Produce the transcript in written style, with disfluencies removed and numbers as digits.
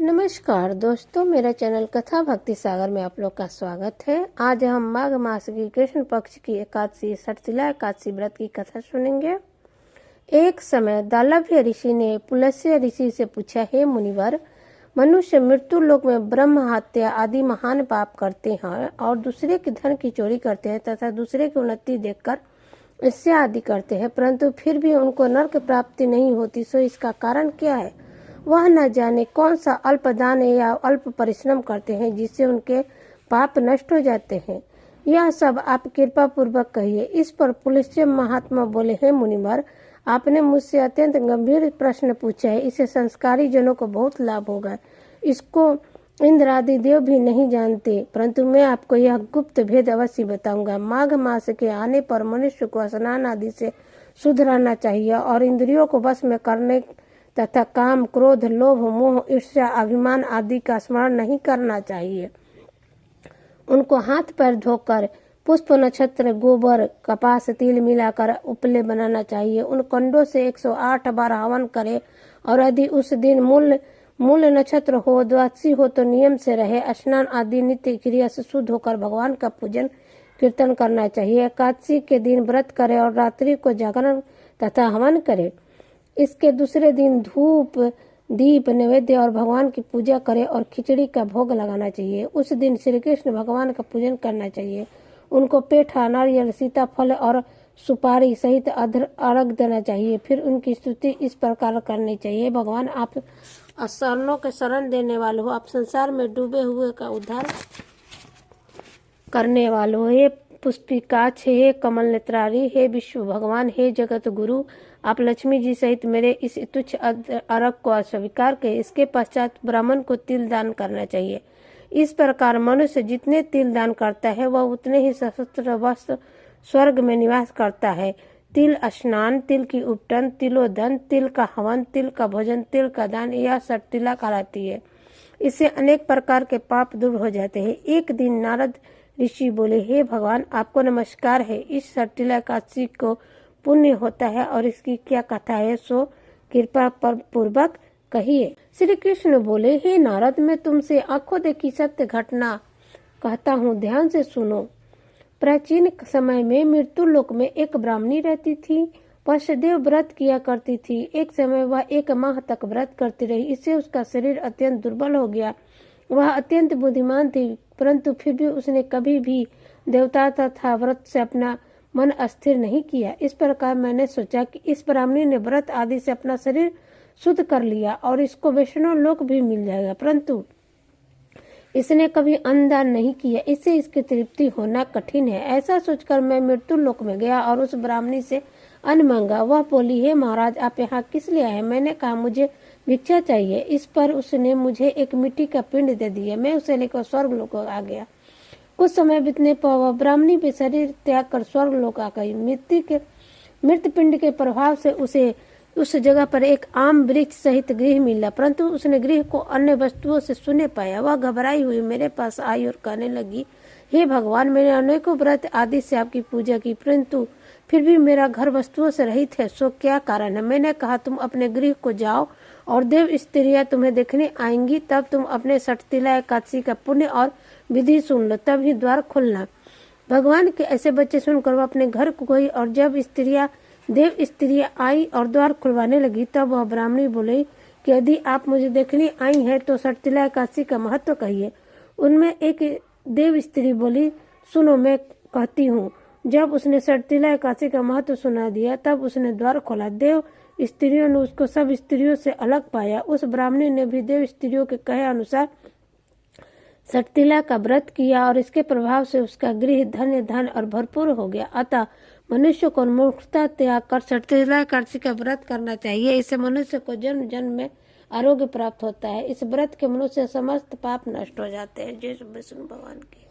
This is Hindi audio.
नमस्कार दोस्तों, मेरा चैनल कथा भक्ति सागर में आप लोग का स्वागत है। आज हम माघ मास की कृष्ण पक्ष की एकादशी षटशिला एकादशी व्रत की कथा सुनेंगे। एक समय दालभ्य ऋषि ने पुलस्त्य ऋषि से पूछा, हे मुनिवर, मनुष्य मृत्यु लोक में ब्रह्म हत्या आदि महान पाप करते हैं और दूसरे के धन की चोरी करते हैं तथा दूसरे की उन्नति देखकर ईर्ष्या आदि करते हैं, परंतु फिर भी उनको नरक प्राप्ति नहीं होती, सो इसका कारण क्या है? वह न जाने कौन सा अल्प दान या अल्प परिश्रम करते हैं जिससे उनके पाप नष्ट हो जाते हैं। यह सब आप कृपा पूर्वक कहिए। इस पर पुलस्त्य महात्मा बोले, हे मुनिवर, आपने मुझसे अत्यंत गंभीर प्रश्न पूछा है। इससे संस्कारी जनों को बहुत लाभ होगा। इसको इंद्र आदि देव भी नहीं जानते, परंतु मैं आपको यह गुप्त भेद अवश्य बताऊंगा। माघ मास के आने पर मनुष्य को स्नान आदि से शुद्ध रहना चाहिए और इंद्रियों को वश में करने तथा काम, क्रोध, लोभ, मोह, ईर्ष्या, अभिमान आदि का स्मरण नहीं करना चाहिए। उनको हाथ पैर धोकर पुष्प, नक्षत्र, गोबर, कपास, तिल मिलाकर उपले बनाना चाहिए। उन कंडों से 108 बार हवन करे और यदि उस दिन मूल नक्षत्र हो, द्वादशी हो तो नियम से रहे। स्नान आदि नित्य क्रिया से शुद्ध होकर भगवान का पूजन कीर्तन करना चाहिए। एकादशी के दिन व्रत करे और रात्रि को जागरण तथा हवन करे। इसके दूसरे दिन धूप, दीप, नैवेद्य और भगवान की पूजा करे और खिचड़ी का भोग लगाना चाहिए। उस दिन श्री कृष्ण भगवान का पूजन करना चाहिए। उनको पेठा, नारियल, सीताफल और सुपारी सहित अर्घ देना चाहिए। फिर उनकी स्तुति इस प्रकार करनी चाहिए, भगवान आप शरणों के शरण देने वाले हो, आप संसार में डूबे हुए का उद्धार करने वाले हो। हे पुष्पिकाक्ष, हे कमल नेत्रारी, हे विश्व भगवान, हे जगत गुरु, आप लक्ष्मी जी सहित मेरे इस तुच्छ अर्घ को स्वीकार करें। इसके पश्चात ब्राह्मण को तिल दान करना चाहिए। इस प्रकार मनुष्य जितने तिल दान करता है वह उतने ही सहस्त्र वर्ष स्वर्ग में निवास करता है। तिल स्नान, तिल की उपटन, तिलोधन, तिल का हवन, तिल का भोजन, तिल का दान, यह षटशिला कहलाती है। इससे अनेक प्रकार के पाप दूर हो जाते हैं। एक दिन नारद ऋषि बोले, हे भगवान, आपको नमस्कार है। इस षटशिला एकादशी को पुण्य होता है और इसकी क्या कथा है, सो कृपा पूर्वक कहिए। श्री कृष्ण बोले, हे नारद, मैं तुमसे आंखों देखी सत्य घटना कहता हूँ, ध्यान से सुनो। प्राचीन समय में मृत्यु लोक में एक ब्राह्मणी रहती थी। वह सदैव व्रत किया करती थी। एक समय वह 1 माह तक व्रत करती रही। इससे उसका शरीर अत्यंत दुर्बल हो गया। वह अत्यंत बुद्धिमान थी, परंतु फिर भी उसने कभी भी देवता तथा व्रत से अपना मन अस्थिर नहीं किया। इस प्रकार मैंने सोचा कि इस ब्राह्मणी ने व्रत आदि से अपना शरीर शुद्ध कर लिया और इसको वैष्णव लोक भी मिल जाएगा, परंतु इसने कभी अन्नदान नहीं किया, इससे इसकी तृप्ति होना कठिन है। ऐसा सोचकर मैं मृत्यु लोक में गया और उस ब्राह्मणी से अन्न मांगा। वह बोली, हे महाराज, आप यहाँ किस लिए आए? मैंने कहा, मुझे भिक्षा चाहिए। इस पर उसने मुझे एक मिट्टी का पिंड दे दिया। मैं उसे लेकर स्वर्ग लोक आ गया। कुछ समय बीतने पर वह ब्राह्मणी भी शरीर त्याग कर स्वर्ग लोक आ गई। मृत पिंड के प्रभाव से उसे उस जगह पर एक आम वृक्ष सहित गृह मिला, परंतु उसने गृह को अन्य वस्तुओं से सुने पाया। वह घबराई हुई मेरे पास आई और कहने लगी, हे भगवान, मैंने अनेकों व्रत आदि से आपकी पूजा की, परंतु फिर भी मेरा घर वस्तुओं से रहित है, सो क्या कारण है? मैंने कहा, तुम अपने गृह को जाओ और देव स्त्रियां तुम्हें देखने आएंगी, तब तुम अपने षटशिला एकादशी का पुण्य और विधि सुन लो, तब ही द्वार खोलना। भगवान के ऐसे बच्चे सुनकर वह अपने घर को गई और जब देव स्त्रियां आई और द्वार खुलवाने लगी, तब वह ब्राह्मणी बोली कि यदि आप मुझे देखने आई हैं तो षटशिला एकादशी का महत्व कहिए। उनमें एक देव स्त्री बोली, सुनो, मैं कहती हूँ। जब उसने षटशिला एकादशी का महत्व सुना दिया, तब उसने द्वार खोला। देव स्त्रियों ने उसको सब स्त्रियों से अलग पाया। उस ब्राह्मणी ने भी देव स्त्रियों के कहे अनुसार षटशिला का व्रत किया और इसके प्रभाव से उसका गृह धन और भरपूर हो गया। अतः मनुष्य को मूर्खता त्याग कर षटशिला एकादशी का व्रत करना चाहिए। इससे मनुष्य को जन्म जन्म में आरोग्य प्राप्त होता है। इस व्रत के मनुष्य समस्त पाप नष्ट हो जाते हैं। जय विष्णु भगवान की।